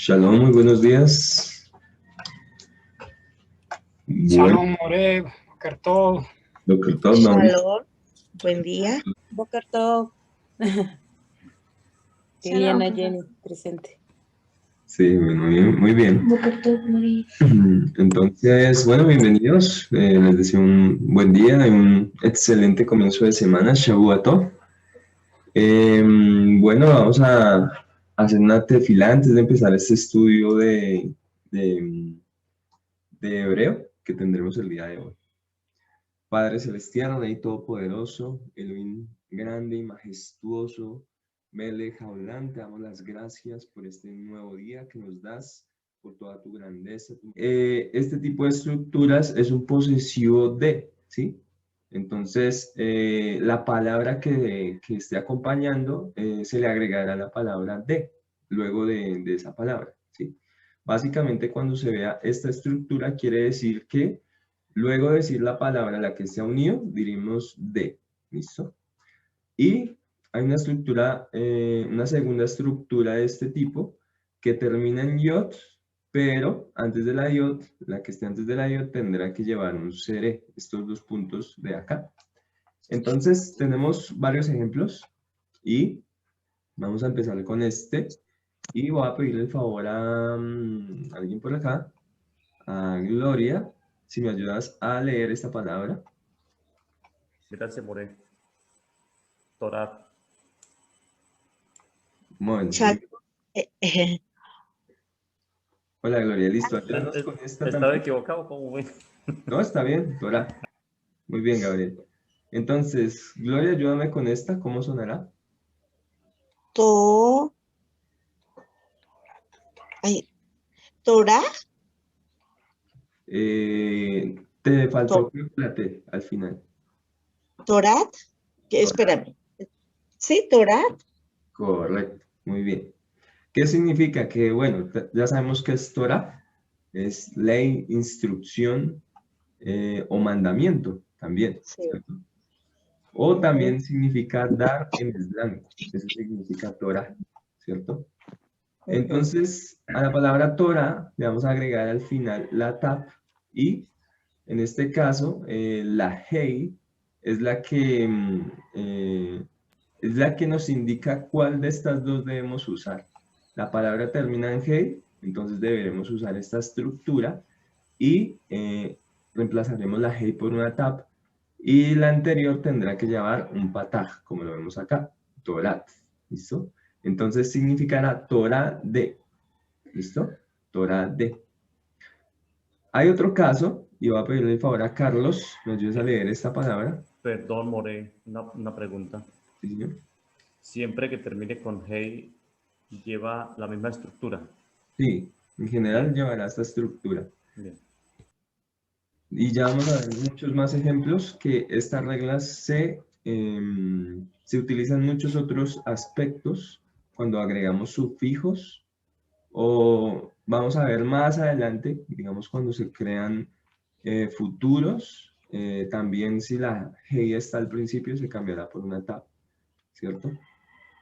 Shalom, muy buenos días. Bueno, Shalom More, Boker Tov. doctor Todd, vamos. Shalom, buen día. Boker Tov. Liliana Jenny, presente. Sí, bueno, muy bien. Entonces, bueno, bienvenidos. Les deseo un buen día y un excelente comienzo de semana. Shavua Tov. Bueno, vamos a hacer una tefilá antes de empezar este estudio de, de hebreo que tendremos el día de hoy. Padre Celestial, Rey Todopoderoso, Elohim grande y majestuoso, Melech Haolam, te damos las gracias por este nuevo día que nos das, por toda tu grandeza. Este tipo de estructuras es un posesivo de, ¿sí? Entonces, la palabra que esté acompañando se le agregará la palabra de, luego de esa palabra, ¿sí? Básicamente, cuando se vea esta estructura, quiere decir que luego de decir la palabra a la que se ha unido, diremos de, ¿listo? Y hay una estructura, una segunda estructura de este tipo que termina en yod, pero antes de la yod, la que esté antes de la yod tendrá que llevar un seré, estos dos puntos de acá. Entonces tenemos varios ejemplos y vamos a empezar con este. Y voy a pedirle el favor a alguien por acá, a Gloria, si me ayudas a leer esta palabra. Gracias, More. Torah. Bueno, Shalom. hola Gloria, listo. Ayúdanos con esta ¿Estaba también. equivocado? ¿Cómo fue? No, está bien, Dora. Muy bien, Gabriel. Entonces, Gloria, ayúdame con esta, ¿cómo sonará? Torah. Te faltó la T al final. Torat. Espérame. Sí, Torat. Correcto, muy bien. ¿Qué significa? Que, bueno, ya sabemos que es Torah, es ley, instrucción o mandamiento también, Sí. ¿cierto? O también significa dar en el blanco, eso significa Torah, ¿cierto? Entonces, a la palabra Torah le vamos a agregar al final la tap y en este caso la hey es es la que nos indica cuál de estas dos debemos usar. La palabra termina en hey, entonces deberemos usar esta estructura y reemplazaremos la hey por una tap y la anterior tendrá que llevar un pataj, como lo vemos acá, Torat, ¿listo? Entonces significará Torah de, ¿listo? Torah de. Hay otro caso, y voy a pedirle el favor a Carlos, ¿me ayudes a leer esta palabra? Perdón, More, una pregunta. Sí, señor. Siempre que termine con hey, lleva la misma estructura. Sí, en general llevará esta estructura. Bien. Y ya vamos a ver muchos más ejemplos que estas reglas se utilizan en muchos otros aspectos cuando agregamos sufijos o vamos a ver más adelante, digamos cuando se crean futuros, también si la hey está al principio se cambiará por una tab, ¿cierto?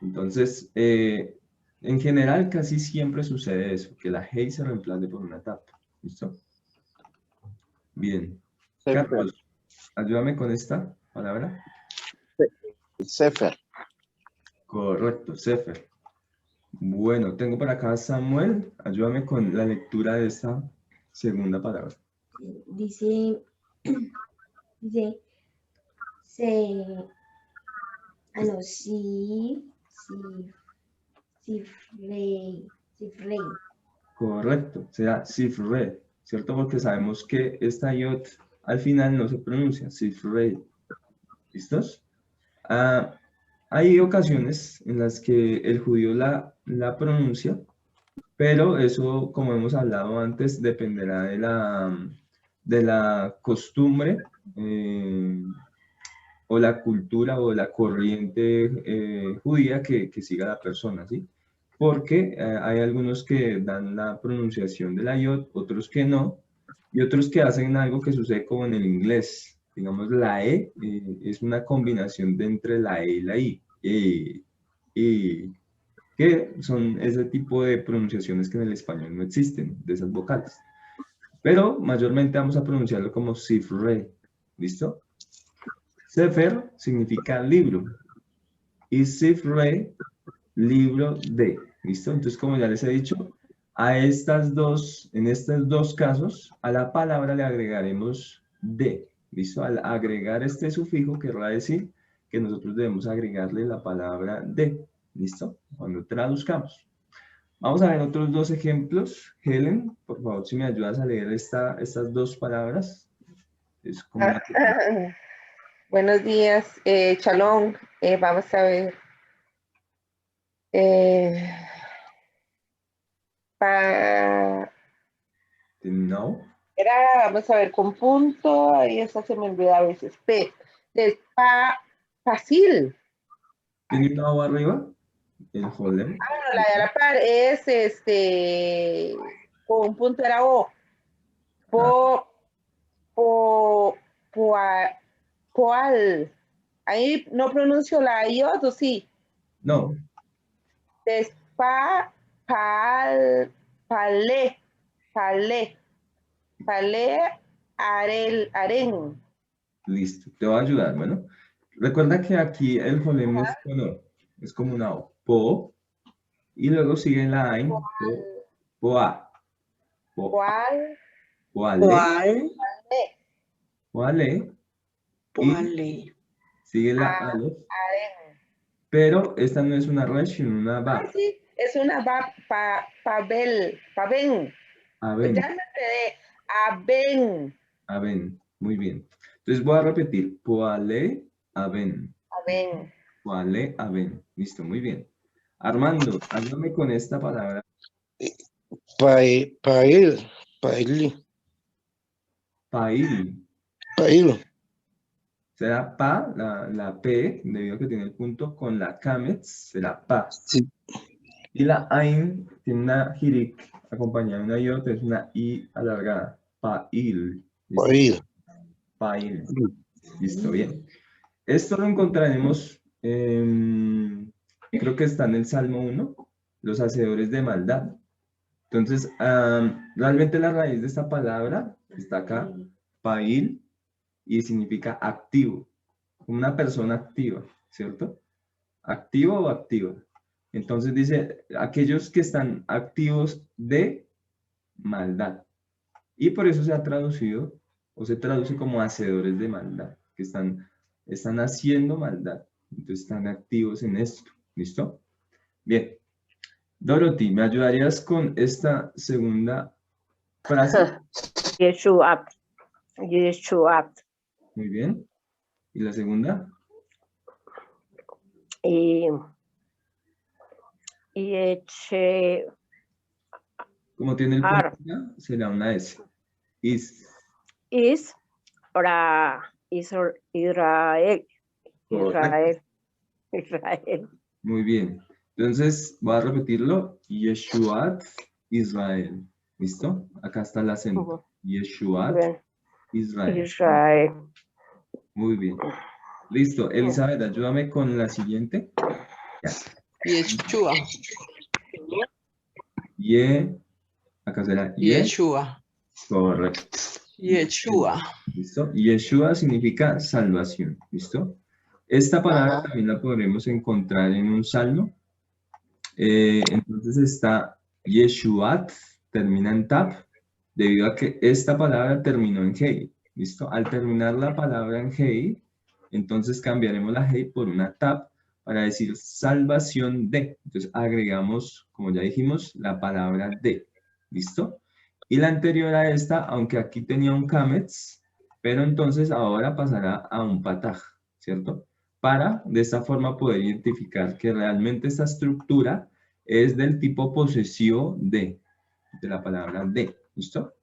Entonces, en general casi siempre sucede eso, que la hey se reemplace por una tab, ¿listo? Bien. Sefer. Carlos, ayúdame con esta palabra. Sefer. Correcto, Sefer. Bueno, tengo por acá a Samuel. Ayúdame con la lectura de esta segunda palabra. Dice, Sifrei. Correcto, será Sifre, ¿cierto? Porque sabemos que esta yod al final no se pronuncia, Sifre. ¿Listos? Hay ocasiones en las que el judío la pronuncia, pero eso, como hemos hablado antes, dependerá de la costumbre o la cultura o la corriente judía que siga la persona, ¿sí? Porque hay algunos que dan la pronunciación de la yod, otros que no, y otros que hacen algo que sucede como en el inglés. Digamos, la es una combinación de entre la e y la i. que son ese tipo de pronunciaciones que en el español no existen, de esas vocales. Pero mayormente vamos a pronunciarlo como Sifre, ¿listo? Sefer significa libro y Sifre, libro de, ¿listo? Entonces, como ya les he dicho, en estos dos casos, a la palabra le agregaremos de, ¿listo? Al agregar este sufijo, querrá decir que nosotros debemos agregarle la palabra de, ¿listo? Cuando traduzcamos. Vamos a ver otros dos ejemplos. Helen, por favor, si me ayudas a leer estas dos palabras. Es como una... Buenos días, Shalom. Vamos a ver. No. Vamos a ver, con punto, ahí esa se me olvida a veces. Fácil. ¿Tiene una O arriba? El Helen. Bueno, la de la par es con punto era O. Poal. Ahí no pronuncio la iot, ¿o sí? No. Palé, aren. Listo, te voy a ayudar, bueno. Recuerda que aquí el Helen es con O, es como una O. Po, y luego sigue la AIN. Poa. ¿Cuál? Poale. ¿Cuál? Y sigue la Aleph. Aren. Pero esta no es una resh, sino una ba. Sí, es una paben. Aben. Ya me enteré. Aben. Aben. Muy bien. Entonces voy a repetir. Poale, aben. Aben. Poale, aben. Listo, muy bien. Armando, ayúdame con esta palabra. Pail. Pail. Será pa, la P, debido a que tiene el punto con la Kametz, será pa. Sí. Y la Ain tiene una Hirik acompañada de una iot, es una I alargada. Pail. ¿Listo? Pail. Listo, bien. Esto lo encontraremos, creo que está en el Salmo 1, los hacedores de maldad. Entonces, realmente la raíz de esta palabra está acá, pail, y significa activo, como una persona activa, ¿cierto? Activo o activa. Entonces dice, aquellos que están activos de maldad. Y por eso se ha traducido, o se traduce como hacedores de maldad, que están haciendo maldad. Entonces están activos en esto. ¿Listo? Bien. Dorothy, ¿me ayudarías con esta segunda frase? Yeshua. Muy bien. ¿Y la segunda? Y eche. Como tiene el punto acá, será una S. Is para Israel. Muy bien. Entonces, voy a repetirlo. Yeshuat Israel. ¿Listo? Acá está el acento. Yeshuat Israel. Muy bien. Listo. Elizabeth, ayúdame con la siguiente. Yeshua. Acá será Yeshua. Correcto. Yeshua. ¿Listo? Yeshua significa salvación. ¿Listo? Esta palabra también la podremos encontrar en un salmo. Entonces está Yeshuat, termina en tap, debido a que esta palabra terminó en hey. ¿Listo? Al terminar la palabra en hey, entonces cambiaremos la hey por una tap para decir salvación de. Entonces agregamos, como ya dijimos, la palabra de. ¿Listo? Y la anterior a esta, aunque aquí tenía un kametz, pero entonces ahora pasará a un pataj, ¿cierto? Para de esta forma poder identificar que realmente esta estructura es del tipo posesivo de la palabra de. ¿Listo?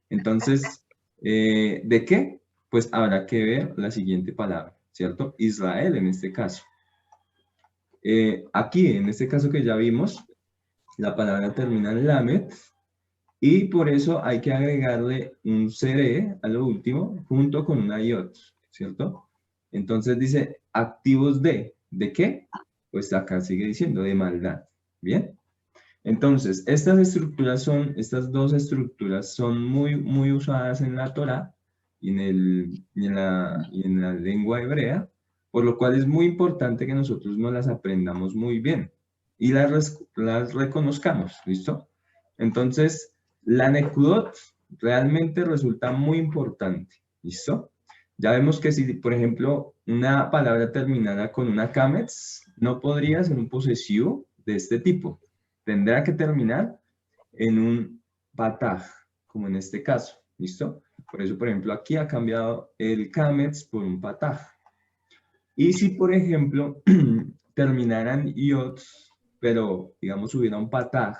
Entonces, ¿de qué? Pues habrá que ver la siguiente palabra, ¿cierto? Israel en este caso. Aquí, en este caso que ya vimos, la palabra termina en lamet y por eso hay que agregarle un cere a lo último junto con una iot, ¿cierto? Entonces dice activos ¿de qué? Pues acá sigue diciendo de maldad. Bien. Entonces, estas dos estructuras son muy usadas en la Torá y en la lengua hebrea, por lo cual es muy importante que nosotros nos las aprendamos muy bien y las reconozcamos, ¿listo? Entonces, la Nekudot realmente resulta muy importante, ¿listo? Ya vemos que si, por ejemplo, una palabra terminada con una kametz, no podría ser un posesivo de este tipo. Tendrá que terminar en un pataj, como en este caso, ¿listo? Por eso, por ejemplo, aquí ha cambiado el kametz por un pataj. Y si, por ejemplo, terminaran yots, pero, digamos, hubiera un pataj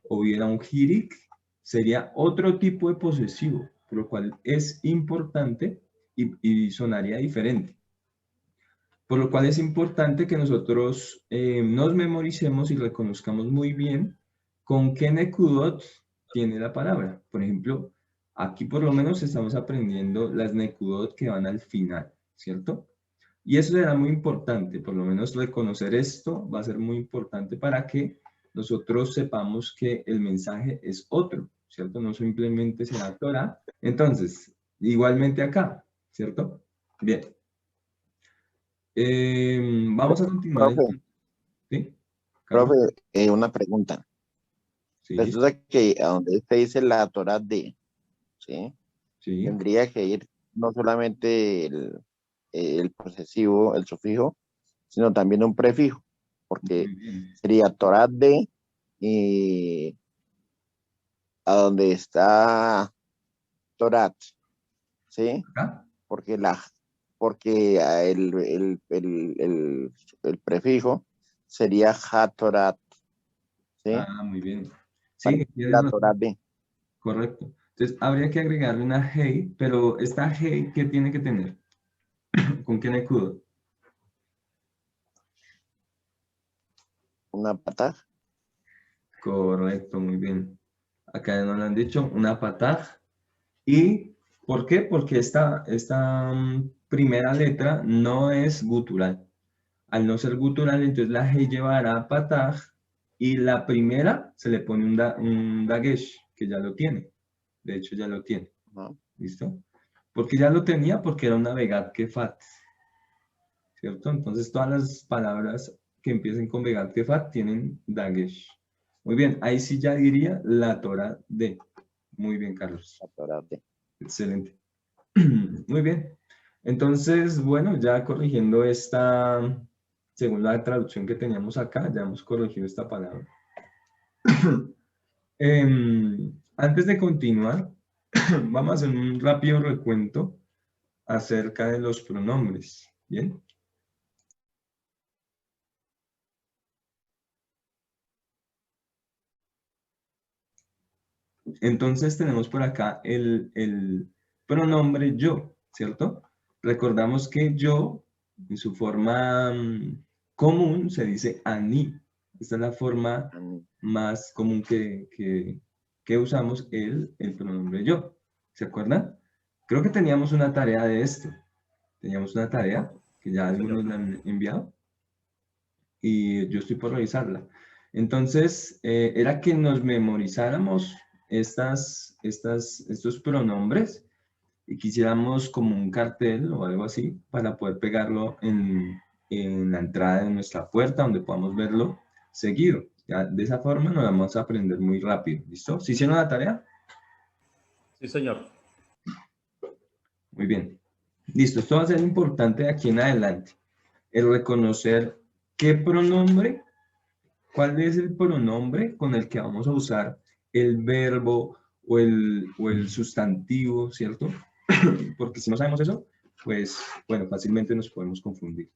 o hubiera un hirik, sería otro tipo de posesivo, por lo cual es importante y sonaría diferente. Por lo cual es importante que nosotros nos memoricemos y reconozcamos muy bien con qué nekudot tiene la palabra. Por ejemplo, aquí por lo menos estamos aprendiendo las nekudot que van al final, ¿cierto? Y eso será muy importante, por lo menos reconocer esto va a ser muy importante para que nosotros sepamos que el mensaje es otro, ¿cierto? No simplemente será Torah. Entonces, igualmente acá, ¿cierto? Bien. Vamos a continuar. Profe, ¿Sí? Carlos. profe, una pregunta. Sí, Resulta que a donde se dice la Torah de, ¿sí? sí. Tendría que ir no solamente el posesivo, el sufijo, sino también un prefijo, porque Muy bien. sería Torah de y a donde está Torat, ¿sí? ¿Acá? Porque el prefijo sería Hatorat, ¿sí? Ah, muy bien. Para Sí, tienes la razón. Torah de Correcto. Entonces, habría que agregarle una hey, pero esta hey, ¿qué tiene que tener? ¿Con qué nekudot? una pataj, Correcto, muy bien. Acá nos lo han dicho, una pataj. ¿Y por qué? Porque esta primera letra no es gutural. Al no ser gutural, entonces la G llevará pataj y la primera se le pone un dagesh, que ya lo tiene. De hecho, ya lo tiene. ¿no? ¿Listo? Porque ya lo tenía porque era una vegat kefat. ¿Cierto? Entonces todas las palabras que empiecen con vegat kefat tienen dagesh. Muy bien, ahí sí ya diría la Torah de. Muy bien, Carlos. La Torah de. Excelente. Muy bien. Entonces, bueno, ya corrigiendo esta, según la traducción que teníamos acá, ya hemos corregido esta palabra. Antes de continuar, vamos a hacer un rápido recuento acerca de los pronombres. ¿Bien? Entonces tenemos por acá el pronombre yo, ¿cierto? Recordamos que yo, en su forma común, se dice ani. Esta es la forma más común que usamos el pronombre yo. ¿Se acuerdan? Creo que teníamos una tarea de esto. Teníamos una tarea que ya algunos la han enviado y yo estoy por revisarla. Entonces, era que nos memorizáramos estos pronombres y quisiéramos como un cartel o algo así para poder pegarlo en la entrada de nuestra puerta donde podamos verlo seguido. Ya, de esa forma nos vamos a aprender muy rápido. ¿Listo? ¿Sí hicieron la tarea? Sí, señor. Muy bien. Listo. Esto va a ser importante de aquí en adelante. El reconocer qué pronombre, cuál es el pronombre con el que vamos a usar el verbo o el sustantivo, ¿cierto? Porque si no sabemos eso, pues, bueno, fácilmente nos podemos confundir.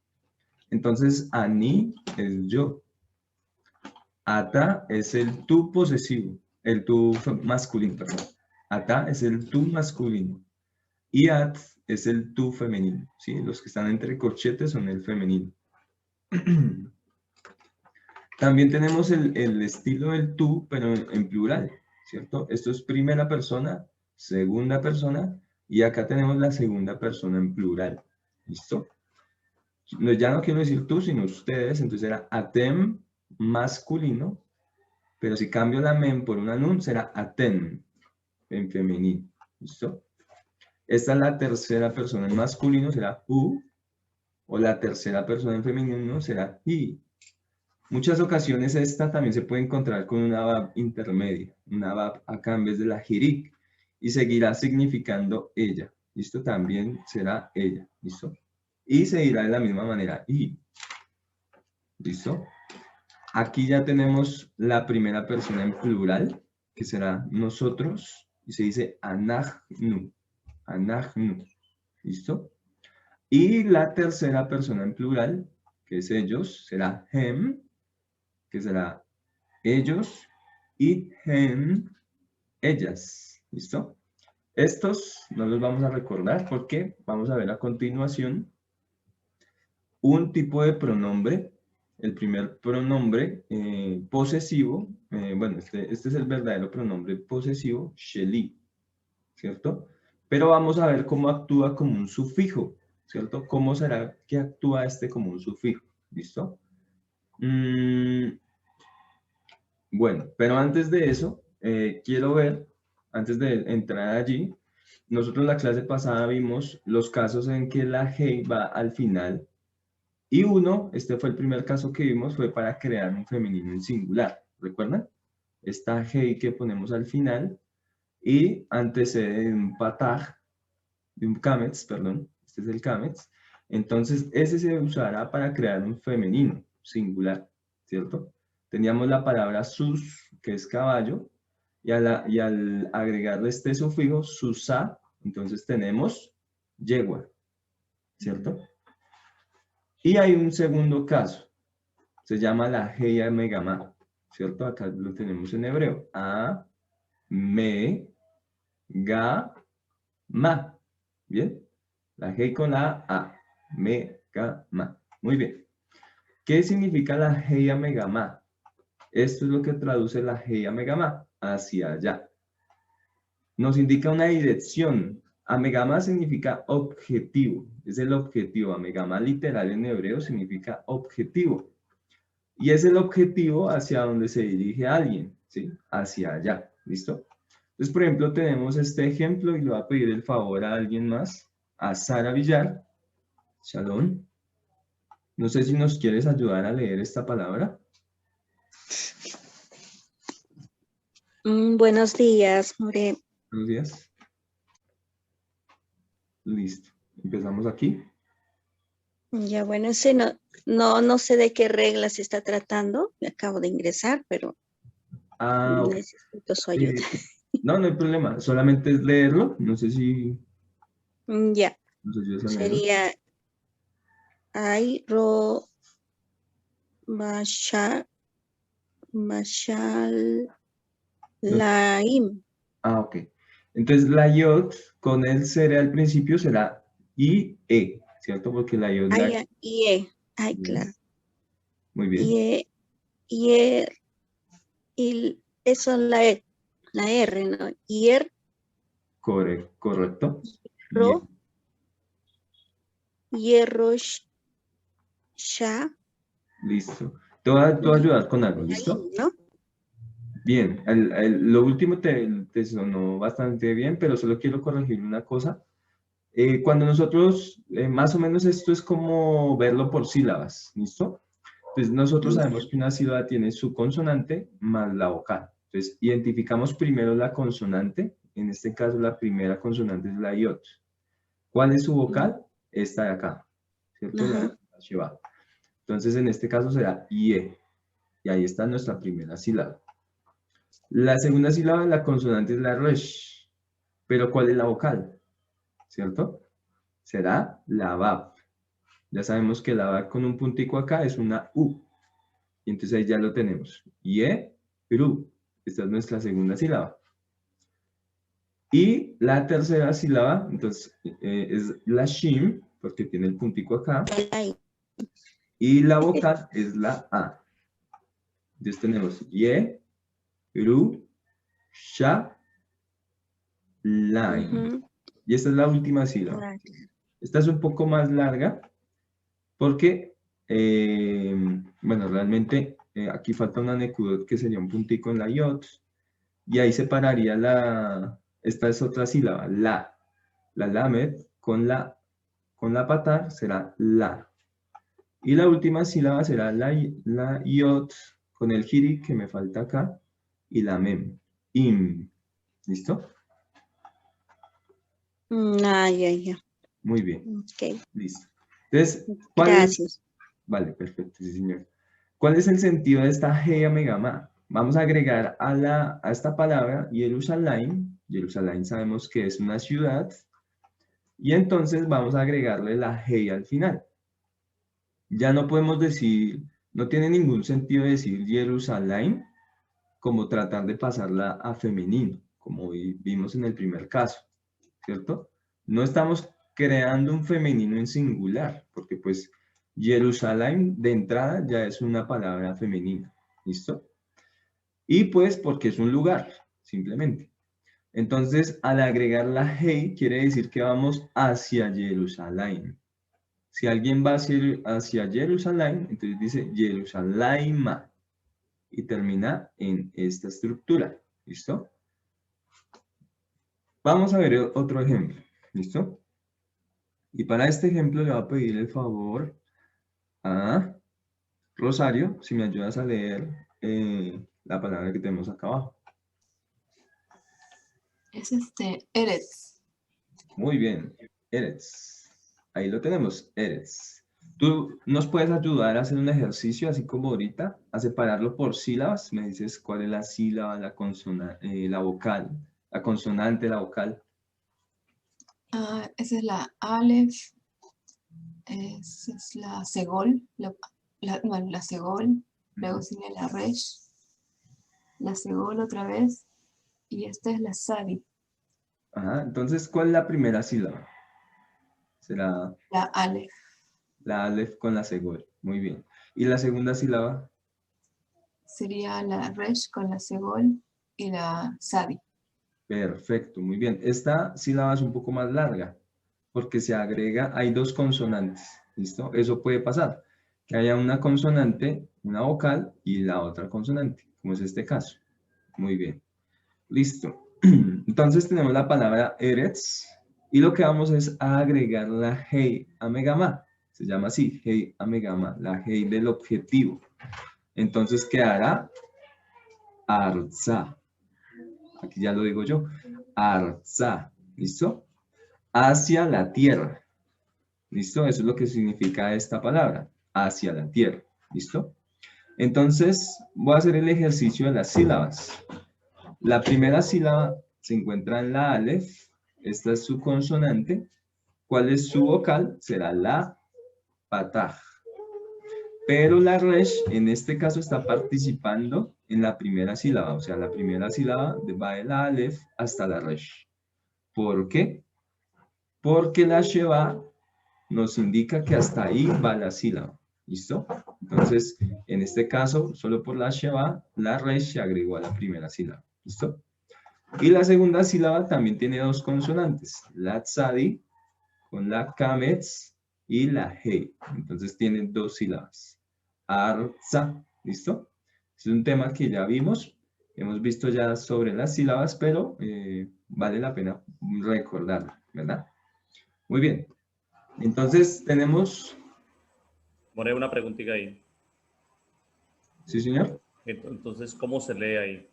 Entonces, ani es yo. Ata es el tú posesivo, el tú masculino, perdón. Ata es el tú masculino. Y at es el tú femenino, ¿sí? Los que están entre corchetes son el femenino. También tenemos el estilo del tú, pero en plural, ¿cierto? Esto es primera persona, segunda persona, y acá tenemos la segunda persona en plural, ¿listo? Ya no quiero decir tú, sino ustedes, entonces era atem masculino, pero si cambio la men por una nun, será aten, en femenino. ¿Listo? Esta es la tercera persona en masculino, será u, o la tercera persona en femenino será i. Muchas ocasiones esta también se puede encontrar con una bab intermedia, una bab acá en vez de la jirik, y seguirá significando ella. ¿Listo? También será ella. ¿Listo? Y seguirá de la misma manera i. ¿Listo? Aquí ya tenemos la primera persona en plural, que será nosotros, y se dice anachnu. Anachnu. ¿Listo? Y la tercera persona en plural, que es ellos, será hem, que será ellos, y hen, ellas. ¿Listo? Estos no los vamos a recordar porque vamos a ver a continuación un tipo de pronombre. El primer pronombre posesivo, bueno, este es el verdadero pronombre posesivo, sheli, ¿cierto? Pero vamos a ver cómo actúa como un sufijo, ¿cierto? ¿Cómo será que actúa este como un sufijo? ¿Listo? Bueno, pero antes de eso, quiero ver, antes de entrar allí, nosotros en la clase pasada vimos los casos en que la hey va al final. Y uno, este fue el primer caso que vimos, fue para crear un femenino en singular. ¿Recuerdan? Esta hey que ponemos al final y antecede de un pataj, de un kametz, perdón. Este es el kametz. Entonces, ese se usará para crear un femenino singular, ¿cierto? Teníamos la palabra sus, que es caballo, y al agregarle este sufijo, susa, entonces tenemos yegua, ¿cierto? Y hay un segundo caso, se llama la Heya Megama, ¿cierto? Acá lo tenemos en hebreo. A, me, ga, ma. ¿Bien? La Hey con la A, me, ga, ma. Muy bien. ¿Qué significa la Heya Megama? Esto es lo que traduce la Heya Megama, hacia allá. Nos indica una dirección. Amegama significa objetivo, es el objetivo. Amegama literal en hebreo significa objetivo. Y es el objetivo hacia donde se dirige alguien, ¿sí? Hacia allá, ¿listo? Entonces, por ejemplo, tenemos este ejemplo y le voy a pedir el favor a alguien más, a Sara Villar. Shalom. No sé si nos quieres ayudar a leer esta palabra. Buenos días, More. Buenos días. Listo. Empezamos aquí. Ya, bueno, ese no sé de qué reglas se está tratando. Me acabo de ingresar, pero Ok. necesito su ayuda. No, no hay problema. Solamente es leerlo. No sé si Ya, nos ayudas a leerlo. sería Airo Mashal Laim. Ok. Entonces la yod con el cere al principio será IE, ¿cierto? Porque la yod... Ay, Bien. claro. Muy bien. Y eso es la R, ¿no? Correcto. Hierro, Sha, Listo. Te voy a ayudar con algo, ¿listo? ¿no? Bien. Lo último te sonó bastante bien, pero solo quiero corregir una cosa. Cuando nosotros, más o menos esto es como verlo por sílabas, ¿listo? Pues nosotros sabemos que una sílaba tiene su consonante más la vocal. Entonces, identificamos primero la consonante. En este caso, la primera consonante es la iot. ¿Cuál es su vocal? Esta de acá, ¿cierto? La shiva. Entonces, en este caso será ie. Y ahí está nuestra primera sílaba. La segunda sílaba, la consonante es la resh. Pero ¿cuál es la vocal? ¿Cierto? Será la bab. Ya sabemos que la bab con un puntico acá es una u. Y entonces ahí ya lo tenemos. Ye, ru. Esta es nuestra segunda sílaba. Y la tercera sílaba, entonces, es la shim, porque tiene el puntico acá. Y la vocal es la a. Entonces tenemos ye, ru, sha, laim. Y esta es la última sílaba. Esta es un poco más larga porque, bueno, realmente aquí falta una nekudot que sería un puntico en la yod, y ahí separaría esta es otra sílaba, la lamed con la patar será la. Y la última sílaba será la yod con el jiri que me falta acá y la mem, im. ¿Listo? Ya. Muy bien, Ok, listo. Entonces, ¿cuál es? gracias. Vale, perfecto, sí, señor. ¿Cuál es el sentido de esta Hea Megama? Vamos a agregar a esta palabra Jerusalén. Jerusalén sabemos que es una ciudad. Y entonces vamos a agregarle la Hei al final. Ya no podemos decir, no tiene ningún sentido decir Jerusalén como tratar de pasarla a femenino, como vimos en el primer caso, ¿cierto? No estamos creando un femenino en singular, porque pues Jerusalén de entrada ya es una palabra femenina, ¿listo? Y pues porque es un lugar, simplemente. Entonces, al agregar la Hei, quiere decir que vamos hacia Jerusalén. Si alguien va hacia Jerusalén, entonces dice Jerusalema y termina en esta estructura. ¿Listo? Vamos a ver otro ejemplo. ¿Listo? Y para este ejemplo le voy a pedir el favor a Rosario, si me ayudas a leer la palabra que tenemos acá abajo. Es Eretz. Muy bien, Eretz. Ahí lo tenemos, Eretz. ¿Tú nos puedes ayudar a hacer un ejercicio, así como ahorita, a separarlo por sílabas? Me dices cuál es la sílaba, la consonante, la vocal, la consonante, la vocal. Esa es la Aleph. Esa es la Segol. La Segol. Luego sigue la Resh. La Segol otra vez. Y esta es la Sadi. Ajá, entonces, ¿cuál es la primera sílaba? Será La Aleph. la Aleph con la Segol. Muy bien. ¿Y la segunda sílaba? Sería la Resh con la Segol y la Sadi. Perfecto, muy bien. Esta sílaba es un poco más larga porque se agrega, hay dos consonantes. ¿Listo? Eso puede pasar. Que haya una consonante, una vocal y la otra consonante, como es este caso. Muy bien. Listo. Entonces tenemos la palabra Eretz y lo que vamos es a agregar la Hei a Megama. Se llama así, Hei a Megama, la Hei del objetivo. Entonces quedará Arza. Aquí ya lo digo yo. Arza. ¿Listo? Hacia la tierra. ¿Listo? Eso es lo que significa esta palabra. Hacia la tierra. ¿Listo? Entonces voy a hacer el ejercicio de las sílabas. La primera sílaba se encuentra en la Aleph. Esta es su consonante. ¿Cuál es su vocal? Será la Pataj. Pero la Resh en este caso está participando en la primera sílaba. O sea, la primera sílaba va de la Aleph hasta la Resh. ¿Por qué? Porque la Sheva nos indica que hasta ahí va la sílaba. ¿Listo? Entonces, en este caso, solo por la Sheva, la Resh se agregó a la primera sílaba. ¿Listo? Y la segunda sílaba también tiene dos consonantes, la Tzadi con la Kametz y la Hei. Entonces tiene dos sílabas. Arza, ¿listo? Es un tema que ya vimos, hemos visto ya sobre las sílabas, pero vale la pena recordarlo, ¿verdad? Muy bien. Entonces tenemos... More, una preguntita ahí. ¿Sí, señor? Entonces, ¿cómo se lee ahí?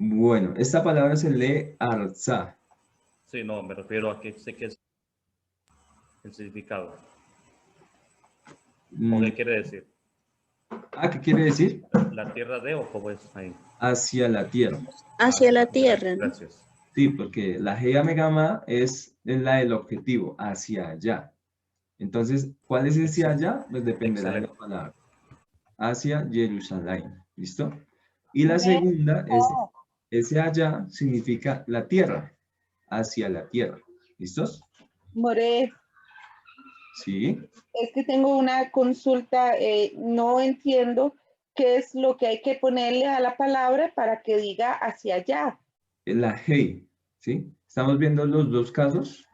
Bueno, esta palabra se lee arza. Sí, no, me refiero a que sé que es el significado. ¿O qué quiere decir? ¿Qué quiere decir? ¿La tierra de o cómo es ahí? Hacia la tierra. Hacia la tierra, ¿no? Gracias. Sí, porque la Hea Megama es la del objetivo, hacia allá. Entonces, ¿cuál es ese allá? Pues dependerá de la palabra. Hacia Jerusalén. ¿Listo? Y la segunda es, ese allá significa la tierra. Hacia la tierra. ¿Listos? More, Sí. es que tengo una consulta, no entiendo qué es lo que hay que ponerle a la palabra para que diga hacia allá. La Hei. ¿Sí? Estamos viendo los dos casos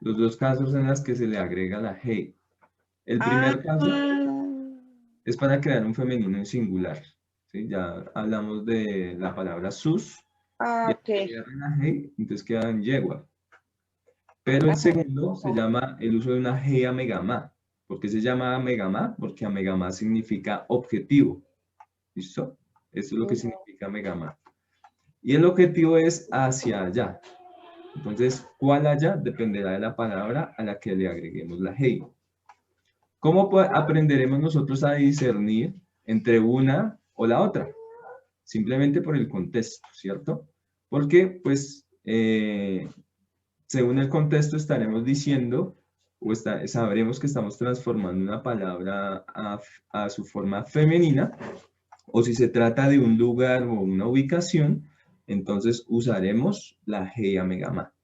en los que se le agrega la Hei. El primer caso, es para crear un femenino en singular. ¿Sí? Ya hablamos de la palabra sus. Ah, ok. Entonces queda en yegua. Pero el segundo se llama el uso de una G amegamá. ¿Por qué se llama amegamá? Porque amegamá significa objetivo. ¿Listo? Eso es lo que significa amegamá. Y el objetivo es hacia allá. Entonces, ¿cuál allá? Dependerá de la palabra a la que le agreguemos la G. ¿Cómo aprenderemos nosotros a discernir entre una o la otra? Simplemente por el contexto, ¿cierto? Porque, pues, según el contexto estaremos diciendo, o sabremos que estamos transformando una palabra a su forma femenina, o si se trata de un lugar o una ubicación, entonces usaremos la G amegamá.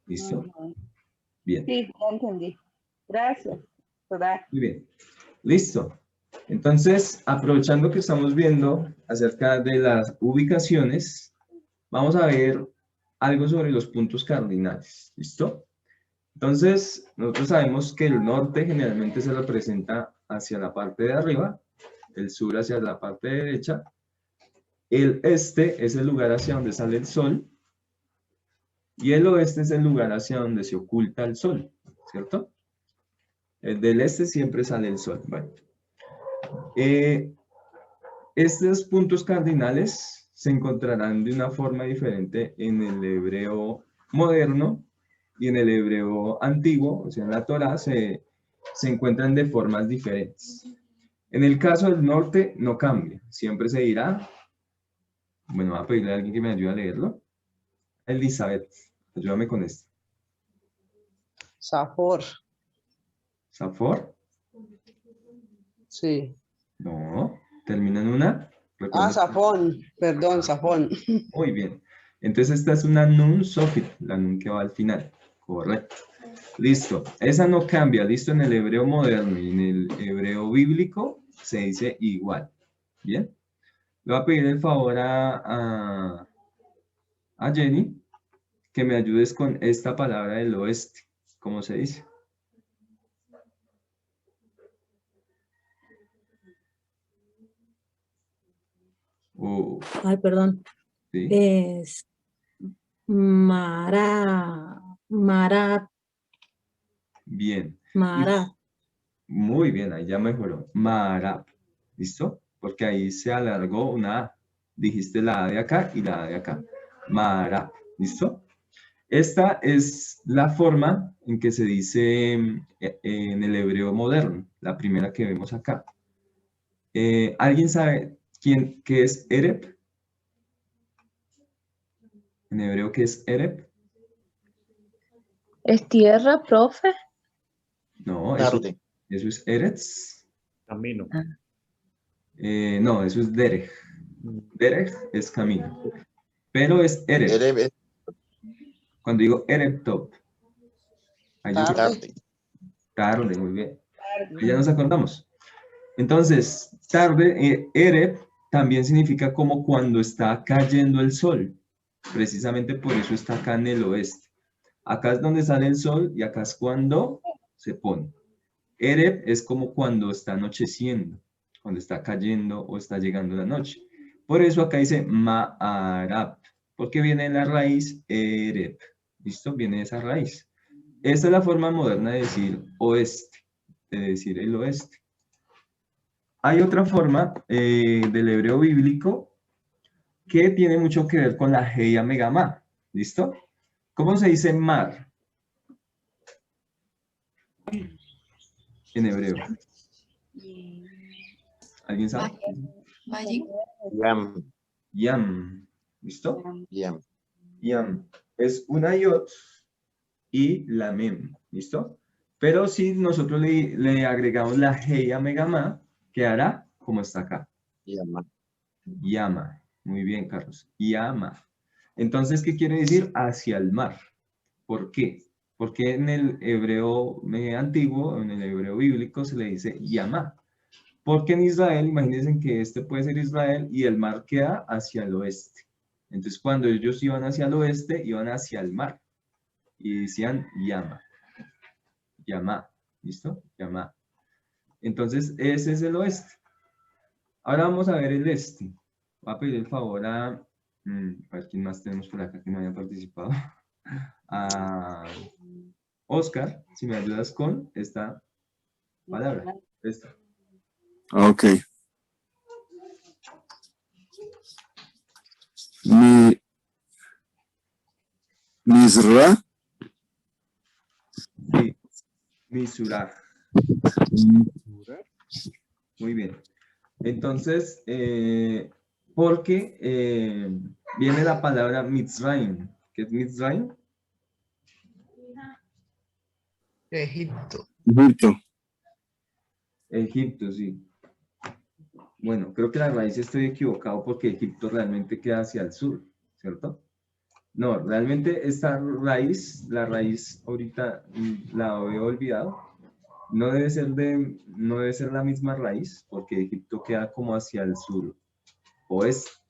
¿Listo? Bien. Sí, ya entendí. Gracias. ¿Verdad? Muy bien. Listo. Entonces, aprovechando que estamos viendo acerca de las ubicaciones, vamos a ver algo sobre los puntos cardinales. ¿Listo? Entonces, nosotros sabemos que el norte generalmente se representa hacia la parte de arriba, el sur hacia la parte derecha, el este es el lugar hacia donde sale el sol, y el oeste es el lugar hacia donde se oculta el sol, ¿cierto? El del este siempre sale el sol. Bueno. Estos puntos cardinales se encontrarán de una forma diferente en el hebreo moderno y en el hebreo antiguo, o sea, en la Torá se encuentran de formas diferentes. En el caso del norte no cambia, siempre se dirá, bueno, voy a pedirle a alguien que me ayude a leerlo. Elizabeth, ayúdame con esto. Safor. ¿Safor? Sí. No, termina en una. Ah, Safón. Perdón, Safón. Muy bien. Entonces esta es una nun sofit, la nun que va al final. Correcto. Listo. Esa no cambia. Listo, en el hebreo moderno y en el hebreo bíblico se dice igual. Bien. Le voy a pedir el favor a Jenny que me ayudes con esta palabra del oeste. ¿Cómo se dice? Ay, perdón. ¿Sí? Es Mara. Bien. Mara. Muy bien, ahí ya mejoró. Marab. ¿Listo? Porque ahí se alargó una A. Dijiste la A de acá y la A de acá. Marab. ¿Listo? Esta es la forma en que se dice en el hebreo moderno, la primera que vemos acá. ¿Alguien sabe qué es Ereb? En hebreo, ¿qué es Ereb? ¿Es tierra, profe? No, eso es Eretz. Camino. No, eso es Derech. Derech es camino. Pero es Ereb. Cuando digo Ereb Top. Tarde, muy bien. Ahí ya nos acordamos. Entonces, tarde, Ereb también significa como cuando está cayendo el sol. Precisamente por eso está acá en el oeste. Acá es donde sale el sol y acá es cuando se pone. Ereb es como cuando está anocheciendo, cuando está cayendo o está llegando la noche. Por eso acá dice Ma'arab, porque viene de la raíz Ereb. ¿Listo? Viene de esa raíz. Esta es la forma moderna de decir oeste, de decir el oeste. Hay otra forma del hebreo bíblico que tiene mucho que ver con la Heya Megamá. ¿Listo? ¿Cómo se dice mar en hebreo? ¿Alguien sabe? Yam. Yam. ¿Listo? Yam. Yam. Es una yot y la mem. ¿Listo? Pero si nosotros le agregamos la Heya Megamá, quedará como está acá. Yama. Yama. Muy bien, Carlos. Yama. Entonces, ¿qué quiere decir? Hacia el mar. ¿Por qué? Porque en el hebreo antiguo, en el hebreo bíblico, se le dice Yama. Porque en Israel, imagínense que este puede ser Israel y el mar queda hacia el oeste. Entonces, cuando ellos iban hacia el oeste, iban hacia el mar. Y decían Yama. Yama. ¿Listo? Yama. Entonces, ese es el oeste. Ahora vamos a ver el este. Voy a pedir el favor a ver quién más tenemos por acá que no haya participado. A Oscar, si me ayudas con esta palabra. Esta. Ok. Misra. Sí, Misurah. Muy bien. Entonces, porque viene la palabra Mitzrayim. ¿Qué es Mitzrayim? Egipto. Egipto. Egipto, sí. Bueno, creo que la raíz estoy equivocado porque Egipto realmente queda hacia el sur, ¿cierto? No, realmente esta raíz, la raíz ahorita la he olvidado. No debe ser la misma raíz porque Egipto queda como hacia el sur,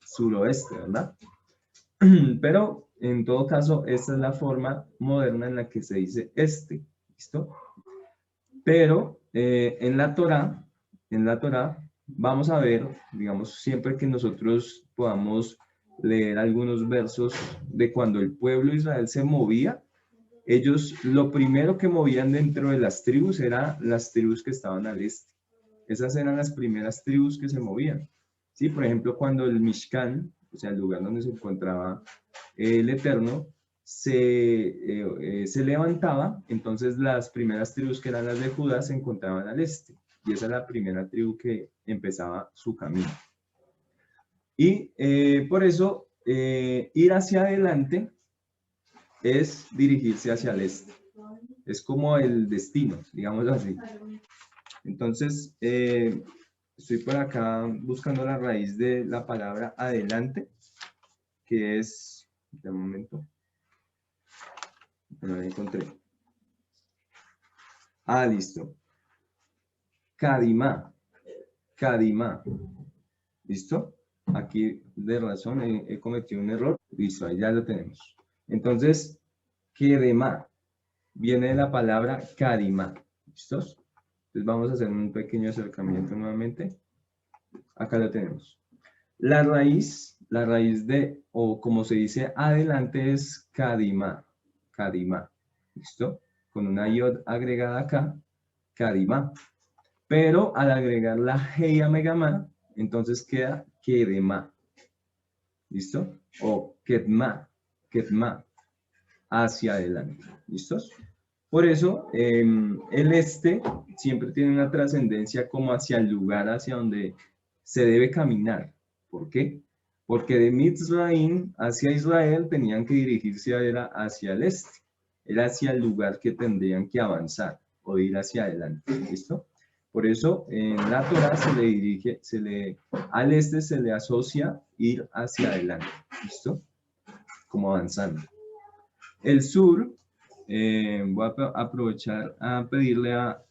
suroeste, ¿verdad? Pero en todo caso, esta es la forma moderna en la que se dice este, ¿listo? Pero en la Torá, vamos a ver, digamos, siempre que nosotros podamos leer algunos versos de cuando el pueblo de Israel se movía, ellos lo primero que movían dentro de las tribus eran las tribus que estaban al este. Esas eran las primeras tribus que se movían. ¿Sí? Por ejemplo, cuando el Mishkan, o sea, el lugar donde se encontraba el Eterno, se levantaba, entonces las primeras tribus que eran las de Judá se encontraban al este. Y esa es la primera tribu que empezaba su camino. Y por eso ir hacia adelante es dirigirse hacia el este. Es como el destino, digamos así. Entonces, estoy por acá buscando la raíz de la palabra adelante, que es, de momento, no la encontré. Ah, listo. Kadimá. Kadimá. ¿Listo? Aquí de razón he cometido un error. Listo, ahí ya lo tenemos. Entonces, Kedemá viene de la palabra Kadimá. ¿Listos? Entonces vamos a hacer un pequeño acercamiento nuevamente. Acá lo tenemos. La raíz de, o como se dice adelante, es Kadimá. Kadimá. ¿Listo? Con una iod agregada acá, Kadimá. Pero al agregar la Heya Megamá, entonces queda Kedemá. ¿Listo? O Kedmá. Kedmá. Hacia adelante. ¿Listos? Por eso, el este siempre tiene una trascendencia como hacia el lugar hacia donde se debe caminar. ¿Por qué? Porque de Mitzrayim hacia Israel tenían que dirigirse hacia el este. Era hacia el lugar que tendrían que avanzar o ir hacia adelante. ¿Listo? Por eso, en la Torah al este se le asocia ir hacia adelante. ¿Listo? Como avanzando. El sur, voy a aprovechar a pedirle a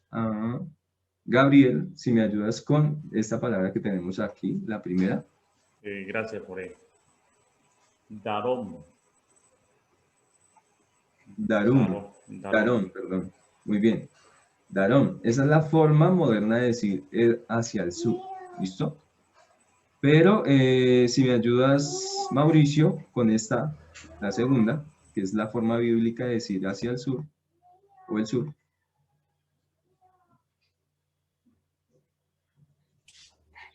Gabriel, si me ayudas con esta palabra que tenemos aquí, la primera. Gracias por ello. Darom. Darom, perdón. Muy bien. Darom. Esa es la forma moderna de decir hacia el sur. ¿Listo? Pero si me ayudas, Mauricio, con esta, la segunda, que es la forma bíblica de decir hacia el sur, o el sur.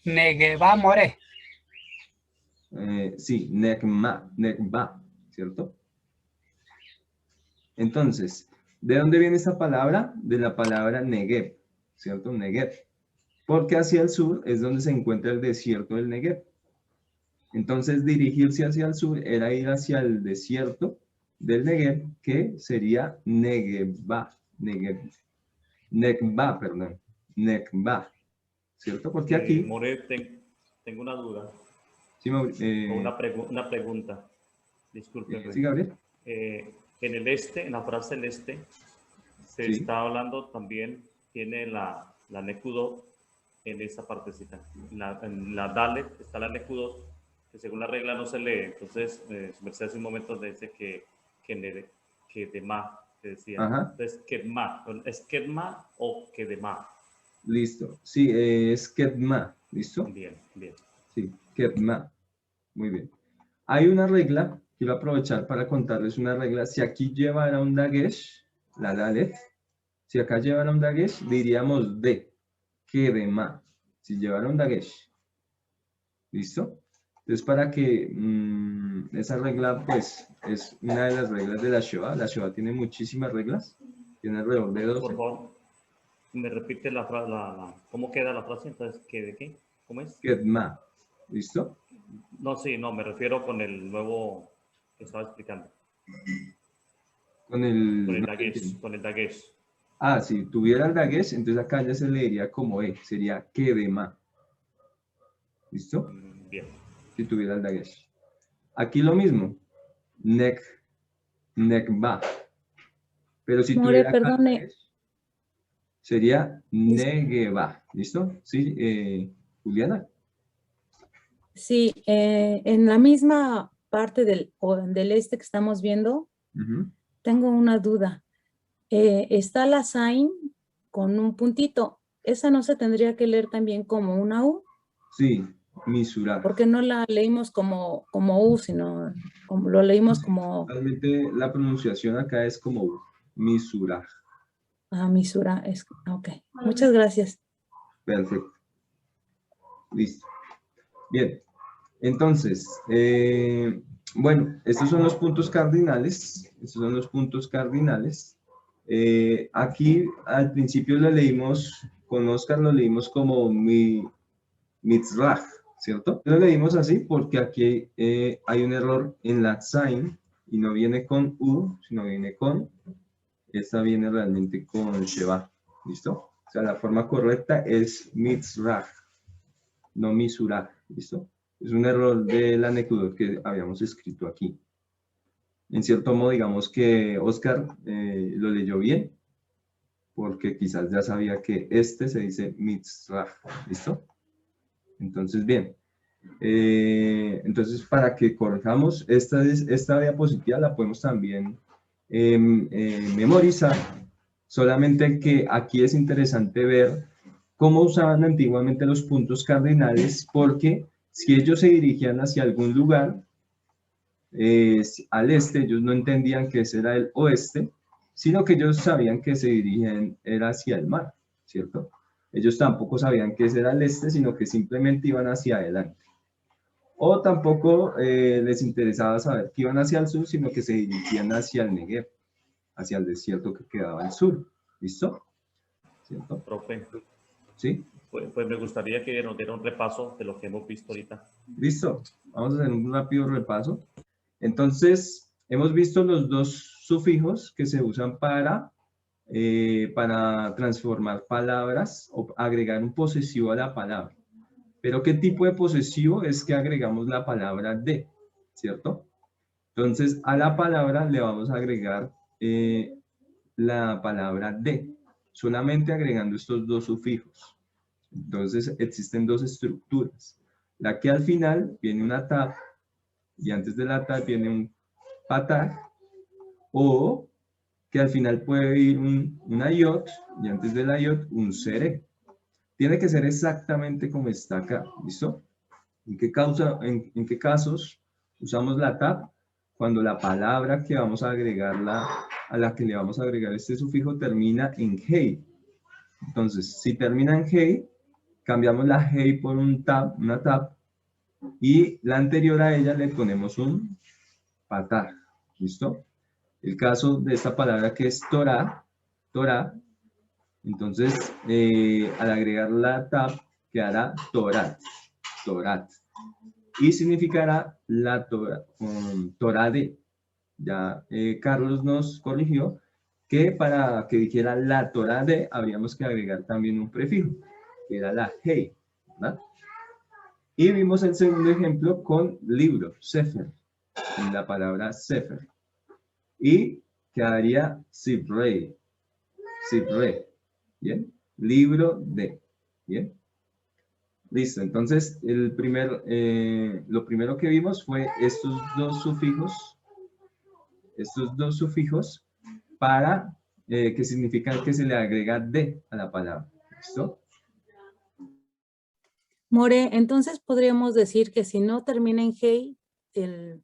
Negeva more. Sí, Nekma, ¿cierto? Entonces, ¿de dónde viene esta palabra? De la palabra Negev, ¿cierto? Negev. Porque hacia el sur es donde se encuentra el desierto del Negev. Entonces, dirigirse hacia el sur era ir hacia el desierto del Negev, que sería Negeba, Nekba, ¿cierto? Porque aquí... More, tengo una duda. Sí, una pregunta. Disculpe. Sí, Gabriel. En el este, en la frase del este, se está hablando también, tiene la Nekudot en esa partecita. En la Dalet está la Nekudot, que según la regla no se lee. Entonces, su merced hace un momento dice que Demá, que decía. Ajá. Entonces, Kedma, ¿es Kedma o Kedema? Listo. Sí, es ketma. ¿Listo? Bien, bien. Sí, ketma. Muy bien. Hay una regla, quiero aprovechar para contarles una regla. Si aquí llevara un dagesh, la dalet, si acá llevara un dagesh, diríamos de, kedema. Si llevara un dagesh. ¿Listo? Entonces, para que esa regla, pues, es una de las reglas de la Shoah. La Shoah tiene muchísimas reglas. Tiene alrededor de 12. Por favor, me repite la frase, ¿cómo queda la frase? Entonces, ¿qué de qué? ¿Cómo es? Kedma. ¿Listo? No, sí, no, me refiero con el nuevo que estaba explicando. Con el... Con el no dagesh, entiendo. con el dagesh. Ah, si tuviera el dagesh, entonces acá ya se leería como E. Sería kedema. ¿Listo? Bien. Si tuviera el dagesh. Aquí lo mismo. Nekba. Pero si More, tuviera acá el perdone. dagesh, sería negeba. ¿Listo? Sí, Juliana. Sí, en la misma parte del este que estamos viendo, Ujú. tengo una duda. Está la sign con un puntito. ¿Esa no se tendría que leer también como una U? Sí, Misurah. Porque no la leímos como U, sino como, lo leímos como Realmente la pronunciación acá es como Misurah. Misura. Ok, muchas gracias. Perfecto. Listo. Bien. Entonces, bueno, estos son los puntos cardinales. Estos son los puntos cardinales. Aquí al principio lo leímos, con Oscar lo leímos como Mitzrah, ¿cierto? Lo leímos así porque aquí hay un error en la sign y no viene con U, sino viene con, esta viene realmente con Sheba, ¿listo? O sea, la forma correcta es Mitzrah, no Misurah, ¿listo? Es un error de la Nekudot que habíamos escrito aquí. En cierto modo, digamos que Oscar lo leyó bien, porque quizás ya sabía que este se dice Mitzrah, ¿listo? Entonces, bien. Entonces, para que corrijamos, esta diapositiva la podemos también memorizar, solamente que aquí es interesante ver cómo usaban antiguamente los puntos cardinales, porque si ellos se dirigían hacia algún lugar, al este, ellos no entendían que ese era el oeste, sino que ellos sabían que se dirigían era hacia el mar, ¿cierto? Ellos tampoco sabían que ese era el este, sino que simplemente iban hacia adelante. O tampoco les interesaba saber que iban hacia el sur, sino que se dirigían hacia el Negev, hacia el desierto que quedaba al sur. ¿Listo? ¿Cierto? Profe, ¿Sí? pues me gustaría que nos diera un repaso de lo que hemos visto ahorita. Listo. Vamos a hacer un rápido repaso. Entonces, hemos visto los dos sufijos que se usan para transformar palabras o agregar un posesivo a la palabra. Pero ¿qué tipo de posesivo es que agregamos la palabra de? ¿Cierto? Entonces, a la palabra le vamos a agregar la palabra de, solamente agregando estos dos sufijos. Entonces, existen dos estructuras. La que al final viene una tab, y antes de la tab viene un patag, o que al final puede ir una yot, y antes de la yot un sere. Tiene que ser exactamente como está acá, ¿listo? ¿En qué casos usamos la tab? Cuando la palabra que vamos a agregarla, a la que le vamos a agregar este sufijo termina en hey. Entonces, si termina en hey, cambiamos la hey por una tab, y la anterior a ella le ponemos un patag, ¿listo? El caso de esta palabra que es Torah, entonces al agregar la tab quedará Torat, y significará la Torah de. Ya Carlos nos corrigió que para que dijera la Torah de habríamos que agregar también un prefijo, que era la hey, ¿verdad? Y vimos el segundo ejemplo con libro, sefer, en la palabra sefer. Y quedaría siprei, ¿bien? Libro de, ¿bien? Listo, entonces lo primero que vimos fue estos dos sufijos para que significan que se le agrega de a la palabra, ¿listo? More, entonces podríamos decir que si no termina en hey,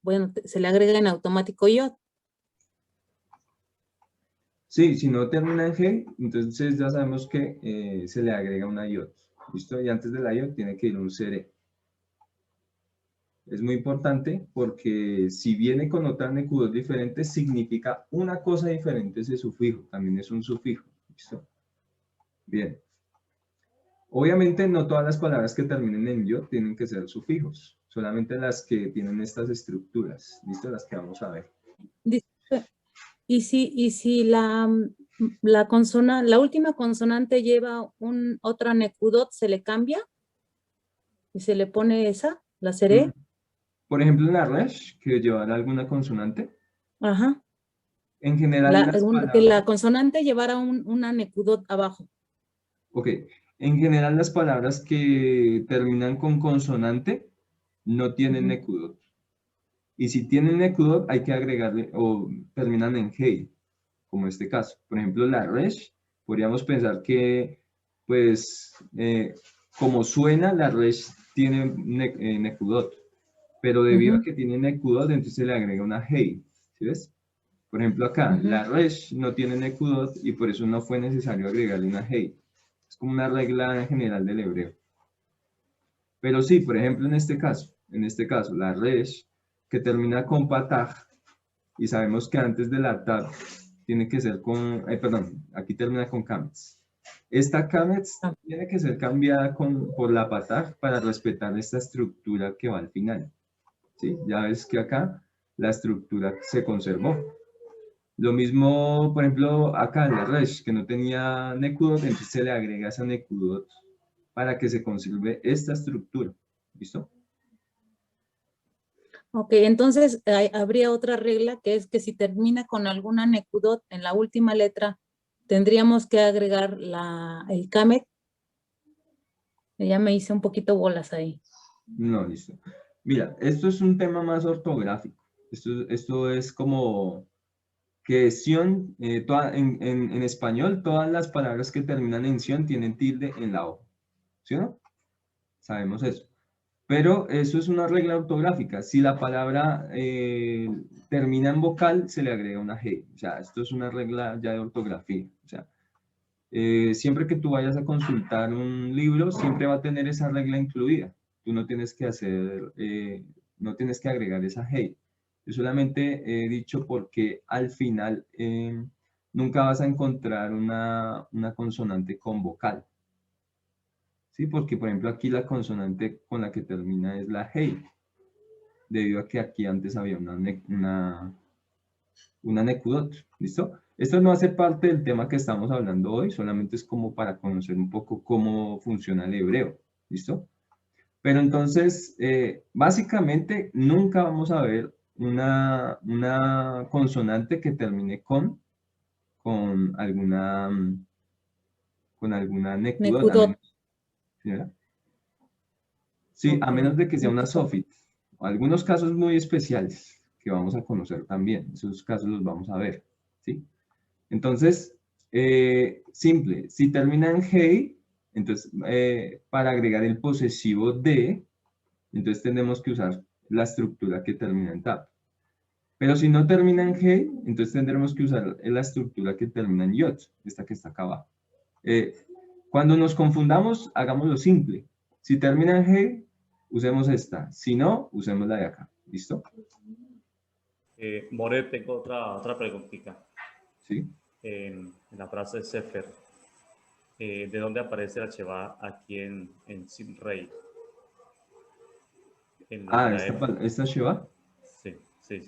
bueno, se le agrega en automático yod. Sí, si no termina en G, entonces ya sabemos que se le agrega una iod. ¿Listo? Y antes de la iod tiene que ir un cere. Es muy importante porque si viene con otra necudot diferente, significa una cosa diferente ese sufijo. También es un sufijo. ¿Listo? Bien. Obviamente no todas las palabras que terminen en yod tienen que ser sufijos. Solamente las que tienen estas estructuras. ¿Listo? Las que vamos a ver. Y si la última consonante lleva otra necudot, ¿se le cambia? ¿Y se le pone esa, la seré? Por ejemplo, en la resh, que llevará alguna consonante. Ajá. En general, que la consonante llevara una necudot abajo. Ok. En general, las palabras que terminan con consonante no tienen necudot. Y si tienen necudot, hay que agregarle, o terminan en hey, como este caso. Por ejemplo, la resh, podríamos pensar que, pues, como suena, la resh tiene necudot. Pero debido a que tiene necudot, entonces se le agrega una hey. ¿Sí ves? Por ejemplo, acá, la resh no tiene necudot y por eso no fue necesario agregarle una hey. Es como una regla general del hebreo. Pero sí, por ejemplo, en este caso, la resh, que termina con pataj, y sabemos que antes de la tab tiene que ser con, perdón, aquí termina con kametz. Esta kametz tiene que ser cambiada por la pataj para respetar esta estructura que va al final. ¿Sí? Ya ves que acá la estructura se conservó. Lo mismo, por ejemplo, acá en la resh, que no tenía nekudot, entonces se le agrega esa nekudot para que se conserve esta estructura. ¿Listo? Ok, entonces habría otra regla que es que si termina con alguna nekudot en la última letra, tendríamos que agregar el kamet. Ya me hice un poquito bolas ahí. No, listo. Mira, esto es un tema más ortográfico. Esto es como que sion, en español, todas las palabras que terminan en sion tienen tilde en la O. ¿Sí o no? Sabemos eso. Pero eso es una regla ortográfica. Si la palabra termina en vocal, se le agrega una G. O sea, esto es una regla ya de ortografía. O sea, siempre que tú vayas a consultar un libro, siempre va a tener esa regla incluida. Tú no tienes que no tienes que agregar esa G. Yo solamente he dicho porque al final nunca vas a encontrar una consonante con vocal. ¿Sí? Porque, por ejemplo, aquí la consonante con la que termina es la hey, debido a que aquí antes había una necudot. ¿Listo? Esto no hace parte del tema que estamos hablando hoy, solamente es como para conocer un poco cómo funciona el hebreo. ¿Listo? Pero entonces, básicamente, nunca vamos a ver una consonante que termine con alguna necudot. Sí, a menos de que sea una sofit. Algunos casos muy especiales que vamos a conocer también. Esos casos los vamos a ver. ¿Sí? Entonces, simple. Si termina en hey, entonces para agregar el posesivo de, entonces tenemos que usar la estructura que termina en tab. Pero si no termina en hey, entonces tendremos que usar la estructura que termina en yod, esta que está acá abajo. Cuando nos confundamos, hagámoslo simple. Si termina en hey, usemos esta. Si no, usemos la de acá. ¿Listo? More, tengo otra preguntita. Sí. En la frase Sefer, ¿de dónde aparece la Sheva aquí en Simrei? ¿Esta Sheva? Sí.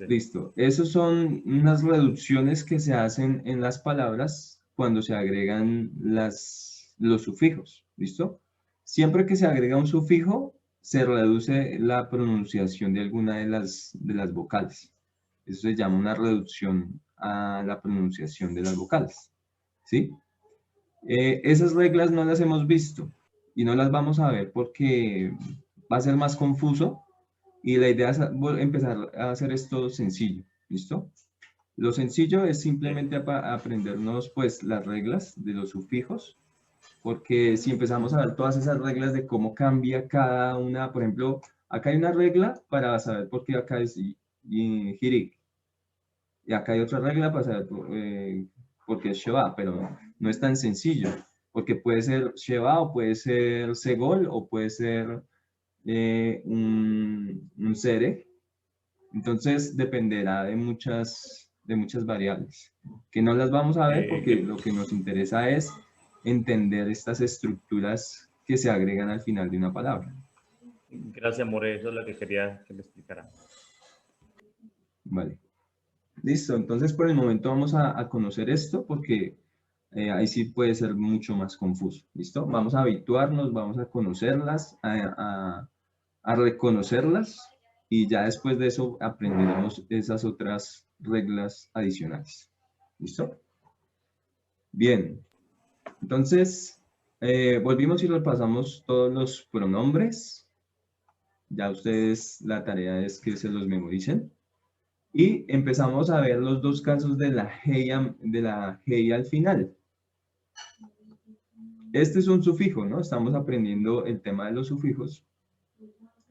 Listo. Esas son unas reducciones que se hacen en las palabras cuando se agregan los sufijos. ¿Listo? Siempre que se agrega un sufijo, se reduce la pronunciación de alguna de las vocales. Eso se llama una reducción a la pronunciación de las vocales. ¿Sí? Esas reglas no las hemos visto y no las vamos a ver porque va a ser más confuso y la idea es empezar a hacer esto sencillo. ¿Listo? Lo sencillo es simplemente aprendernos pues las reglas de los sufijos porque si empezamos a ver todas esas reglas de cómo cambia cada una, por ejemplo, acá hay una regla para saber por qué acá es Hirik, y acá hay otra regla para saber por qué es Sheba, pero no es tan sencillo, porque puede ser Sheba o puede ser Segol o puede ser un Sere. Entonces dependerá de muchas variables, que no las vamos a ver porque lo que nos interesa es entender estas estructuras que se agregan al final de una palabra. Gracias, More, eso es lo que quería que me explicara. Vale. Listo, entonces por el momento vamos a conocer esto porque ahí sí puede ser mucho más confuso. ¿Listo? Vamos a habituarnos, vamos a conocerlas, a reconocerlas y ya después de eso aprenderemos esas otras reglas adicionales. ¿Listo? Bien. Entonces, volvimos y repasamos todos los pronombres. Ya ustedes, la tarea es que se los memoricen. Y empezamos a ver los dos casos de la hey al final. Este es un sufijo, ¿no? Estamos aprendiendo el tema de los sufijos.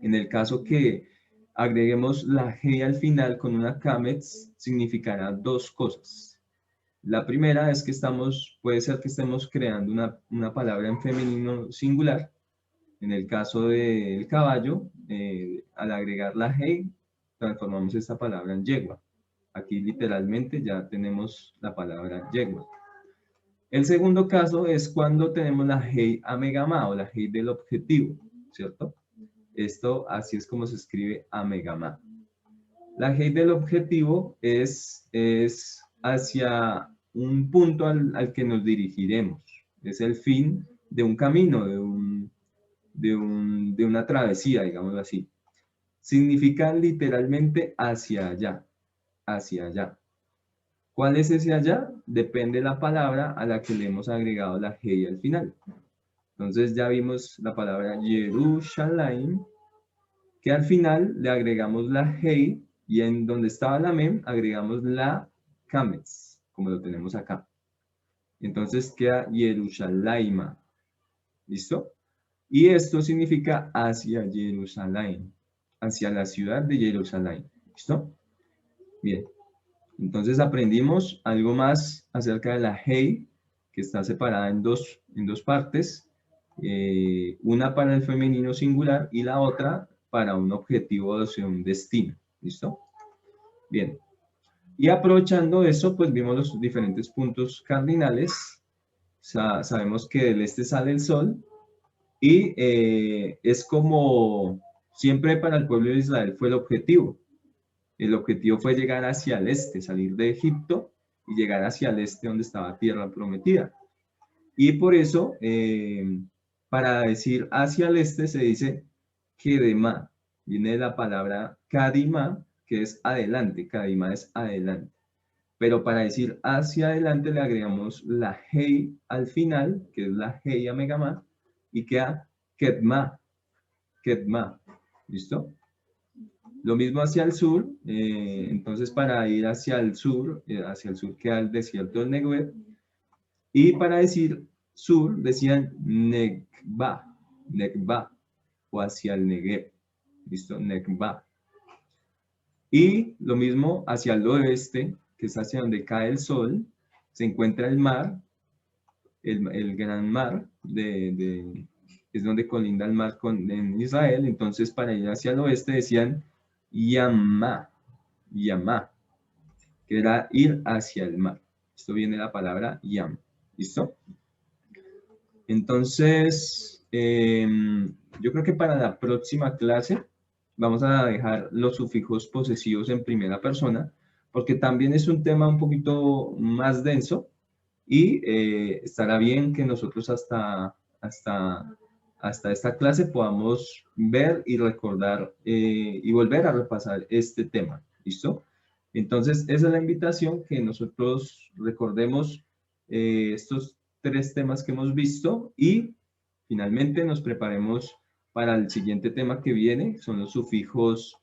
En el caso que agreguemos la hey al final con una kametz, significará dos cosas. La primera es que puede ser que estemos creando una palabra en femenino singular. En el caso del caballo, al agregar la hey, transformamos esta palabra en yegua. Aquí literalmente ya tenemos la palabra yegua. El segundo caso es cuando tenemos la hey amegama o la hey del objetivo, ¿cierto? Esto así es como se escribe amegama. La hey del objetivo es hacia un punto al que nos dirigiremos. Es el fin de un camino, de una travesía, digámoslo así. Significa literalmente hacia allá, hacia allá. ¿Cuál es ese allá? Depende de la palabra a la que le hemos agregado la hey al final. Entonces ya vimos la palabra Yerushalayim, que al final le agregamos la hey y en donde estaba la mem agregamos la kametz, como lo tenemos acá. Entonces queda Yerushalayma. ¿Listo? Y esto significa hacia Jerusalén, hacia la ciudad de Jerusalén. ¿Listo? Bien. Entonces aprendimos algo más acerca de la hey, que está separada en dos partes. Una para el femenino singular y la otra para un objetivo o un destino. ¿Listo? Bien. Y aprovechando eso, pues vimos los diferentes puntos cardinales. Sabemos que del este sale el sol. Y es como siempre para el pueblo de Israel fue el objetivo. El objetivo fue llegar hacia el este, salir de Egipto y llegar hacia el este donde estaba tierra prometida. Y por eso, para decir hacia el este se dice Kedemá. Viene de la palabra Kadimá, que es adelante. Kadimá es adelante. Pero para decir hacia adelante le agregamos la hey al final, que es la hey amegamá, y queda Kedma. Kedma. ¿Listo? Lo mismo hacia el sur. Entonces, para ir hacia el sur queda el desierto del Negev. Y para decir sur, decían Negba. Negba. O hacia el Negev. ¿Listo? Negba. Y lo mismo hacia el oeste, que es hacia donde cae el sol, se encuentra el mar, el gran mar es donde colinda el mar en Israel. Entonces para ir hacia el oeste decían Yamá, Yamá, que era ir hacia el mar. Esto viene de la palabra Yam. ¿Listo? Entonces, yo creo que para la próxima clase vamos a dejar los sufijos posesivos en primera persona, porque también es un tema un poquito más denso y estará bien que nosotros hasta esta clase podamos ver y recordar y volver a repasar este tema. ¿Listo? Entonces, esa es la invitación, que nosotros recordemos estos 3 temas que hemos visto y finalmente nos preparemos para el siguiente tema que viene. Son los sufijos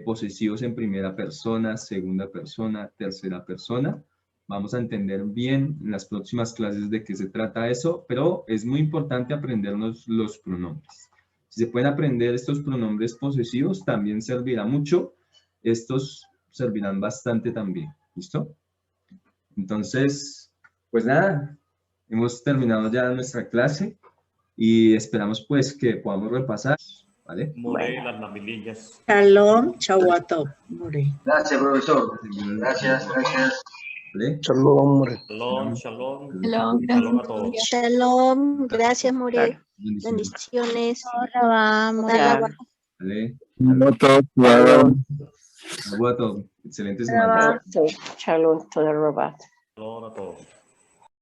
posesivos en primera persona, segunda persona, tercera persona. Vamos a entender bien en las próximas clases de qué se trata eso, pero es muy importante aprendernos los pronombres. Si se pueden aprender estos pronombres posesivos, también servirá mucho. Estos servirán bastante también. ¿Listo? Entonces, pues nada, hemos terminado ya nuestra clase y esperamos pues que podamos repasar, ¿vale? More, las mamilillas. Shalom, Chawato. More. Gracias, profesor. Gracias, gracias. ¿Vale? Shalom. Shalom, shalom. Shalom, Shalom a todos. Shalom, gracias, More. Bendiciones. ¿Vale? Shalom. Excelente semana. Shalom to the robot. Shalom a todos.